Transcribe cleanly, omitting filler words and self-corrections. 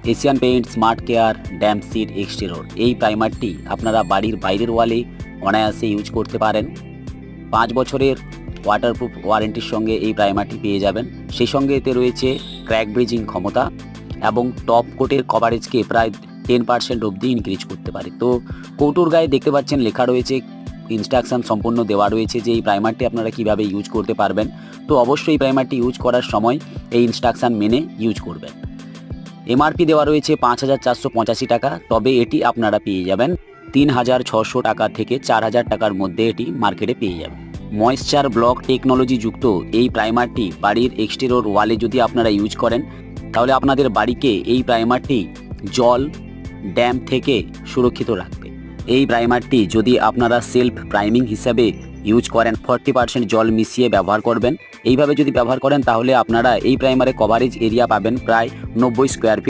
Asian Paint Smart Care Damp Sheath Exterior এই প্রাইমারটি আপনারা বাড়ির বাইরের ওয়ালে অনায়াসে ইউজ করতে পারেন। 5 বছরের ওয়াটারপ্রুফ ওয়ারেন্টির সঙ্গে এই প্রাইমারটি পেয়ে যাবেন। সেই সঙ্গে এতে রয়েছে ক্র্যাক ব্রিজিং ক্ষমতা এবং টপ কোটের কভারেজকে প্রায় 10% অবধি ইনক্রিজ করতে পারে। তো কৌটোর গায়ে দেখতে পাচ্ছেন লেখা রয়েছে, ইনস্ট্রাকশান সম্পূর্ণ দেওয়া রয়েছে যে এই প্রাইমারটি আপনারা কিভাবে ইউজ করতে পারবেন। তো অবশ্যই এই প্রাইমারটি ইউজ করার সময় এই ইনস্ট্রাকশান মেনে ইউজ করবেন। এমআরপি দেওয়া রয়েছে 5,485 টাকা, তবে এটি আপনারা পেয়ে যাবেন 3,600 টাকা থেকে 4,000 টাকার মধ্যে এটি মার্কেটে পেয়ে যাবেন। ময়েশ্চার ব্লক টেকনোলজি যুক্ত এই প্রাইমারটি বাড়ির এক্সটেরিয়র ওয়ালে যদি আপনারা ইউজ করেন তাহলে আপনাদের বাড়িকে এই প্রাইমারটি জল ড্যাম থেকে সুরক্ষিত রাখবে। এই প্রাইমারটি যদি আপনারা সেলফ প্রাইমিং হিসাবে ইউজ করেন 40% জল মিশিয়ে ব্যবহার করবেন। এইভাবে যদি ব্যবহার করেন তাহলে আপনারা এই প্রাইমারে কভারেজ এরিয়া পাবেন প্রায় 90 স্কোয়ার ফিট।